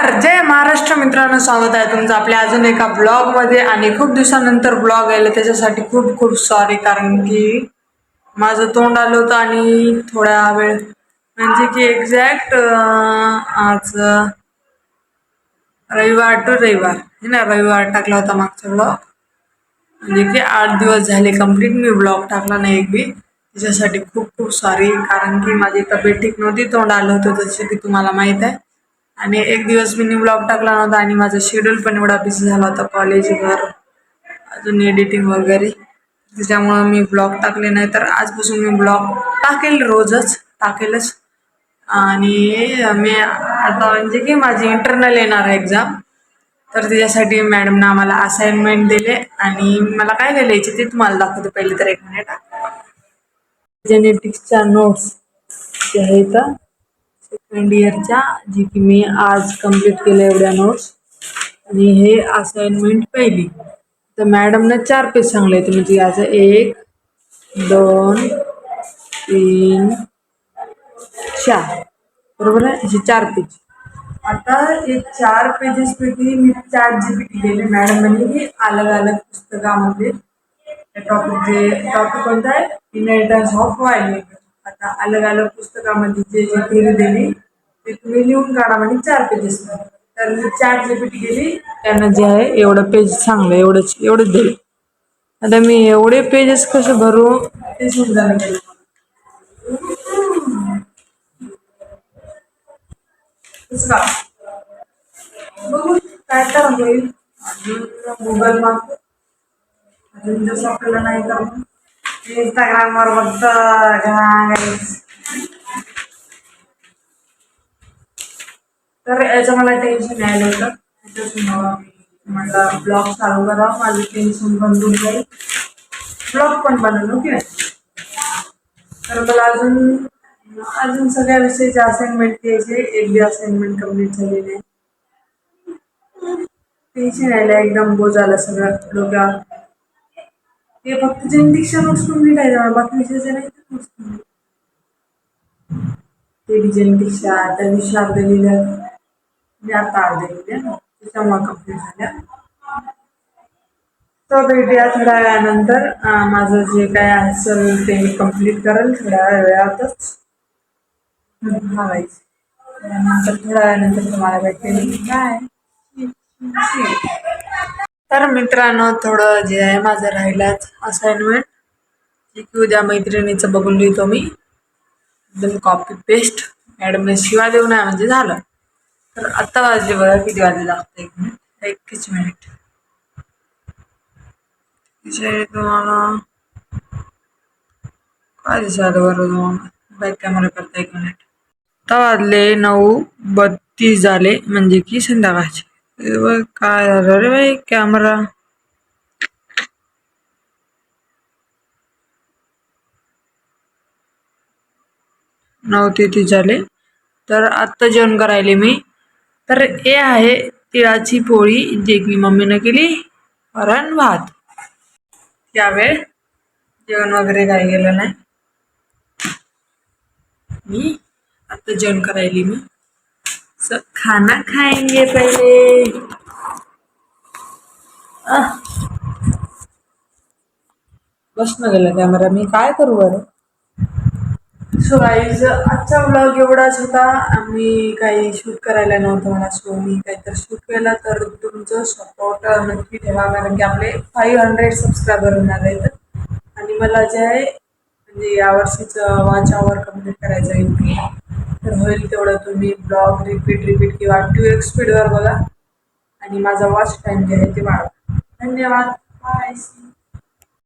नमस्कार, जय महाराष्ट्र मित्रांनो, स्वागत आहे तुमचं आपल्या अजून एका ब्लॉगमध्ये. आणि खूप दिवसानंतर ब्लॉग आले त्याच्यासाठी खूप खूप सॉरी, कारण की माझं तोंड आलं होतं आणि थोड्या वेळ म्हणजे की एक्झॅक्ट आज रविवार टू रविवार हे ना, रविवार टाकला होता मागचा ब्लॉग. म्हणजे की 8 दिवस झाले कंप्लीट मी ब्लॉग टाकला नाही एक बी. त्याच्यासाठी खूप खूप सॉरी, कारण की माझी तब्येत ठीक नव्हती, तोंड आलं होतं जसं की तुम्हाला माहीत आहे. आणि एक दिवस मी ब्लॉग टाकला नव्हता आणि माझा शेड्यूल पण एवढा बिझी झाला होता, कॉलेज, घर, अजून एडिटिंग वगैरे. त्याच्यामुळं मी ब्लॉग टाकले नाही, तर आजपासून मी ब्लॉग टाकेल, रोजच टाकेलच. आणि मी आता म्हणजे की माझी इंटरनल येणार आहे एक्झाम, तर त्याच्यासाठी मॅडमनं आम्हाला असाइनमेंट दिले आणि मला काय काय लिहायचे ते तुम्हाला दाखवते. पहिले तर एक मिनिट. जेनेटिक्सच्या नोट्स जे आहेत सेकंड इयरच्या, जी की मी आज कंप्लीट केल्या एवढ्या नोट्स. आणि हे असाइनमेंट पहिली तर मॅडमनं 4 पेज सांगले, म्हणजे याचं 1 2 3 4, बरोबर आहे, असे 4 पेज. आता हे 4 पेजेस पैकी मी ChatGPT गेले. मॅडम म्हणजे की अलग अलग पुस्तकामध्ये टॉपिक कोणता आहे, इनहेरिटन्स ऑफ वायलेट. आता अलग अलग पुस्तकामध्ये जे जे थेरी दिली ते तुम्ही लिहून काढा म्हणजे 4 पेजेस. तर मी ChatGPT गेली, त्यांना जे आहे एवढं पेज सांगलं, एवढंच दिले. आता मी एवढे पेजेस कसे भरू ते समजायला गेलं. बघू काय तर होईल. अजून गुगल मॅप अजून जर सापडलं नाही तर इंस्टाग्रामवर बघत. तर याचं मला टेन्शन यायला होतं, म्हटलं ब्लॉग चालू करा, माझं टेन्शन बंद होऊन जाईल, ब्लॉग पण बनवलं ओके. तर मला अजून अजून सगळ्या विषयाचे असाइनमेंट द्यायचे, एक बी असाइनमेंट कम्प्लीट झालेली नाही. टेन्शन यायला, एकदम बोज झालं सगळं डोक्यावर. ते फक्त जेनेटिक्सच्या नोट्स कम्प्लीट आहे, बाकी विषयाचे नाही. ते बी जेनेटिक्सच्या त्या दिवशी अर्ध्या लिहिल्या, मी आता अर्ध्या लिहिल्या, त्याच्यामुळे कम्प्लीट झाल्या. तर भेटूया थोड्या वेळानंतर. माझं जे काय असेल ते मी कम्प्लीट करेल थोड्या वेळातच. नंतर थोड्या वेळानंतर तुम्हाला भेटेल. काय तर मित्रांनो, थोडं जे आहे माझं राहिलाच असाइनमेंट, जे की उद्या मैत्रिणीचं बघून लिहितो मी, एकदम कॉपी पेस्ट. मॅडमने शिवा देऊ नये म्हणजे झालं. तर आत्ता वाजले बघा, किती वाजले लागतं, 1 मिनिट, 1 मिनिट. तुम्हाला काय दिसायला बरं, तुम्हाला बॅक कॅमेरा करता, 1 मिनिट. आता वाजले 9:32 झाले, म्हणजे की संध्याकाळचे. काय झालं रे बाई कॅमेरा. नऊ 33 झाले. तर आत्ता जेवण करायले मी. तर हे आहे तिळाची पोळी, जे की मम्मीनं केली, वरण भात. त्यावेळ जेवण वगैरे काही गेलं नाही, मी आता जेवण करायली. मी खाना खाएंगे पहिले. बसनं गेला कॅमेरा, मी काय करू बरं. सो गाईज, आजचा ब्लॉग एवढाच होता. आम्ही काही शूट करायला नव्हतं मला, सो मी काहीतरी शूट केला. तर तुमचं सपोर्ट नक्की ठेवा, कारण की आपले 500 सबस्क्रायबर होणार आहेत. आणि मला जे आहे म्हणजे यावर्षीचं वॉच आवर कम्प्लीट करायचं आहे, तर होईल तेवढं तुम्ही ब्लॉग रिपीट किंवा 2x स्पीडवर बघा आणि माझा वॉच टाईम जे आहे ते वाढवा. धन्यवाद, बाय.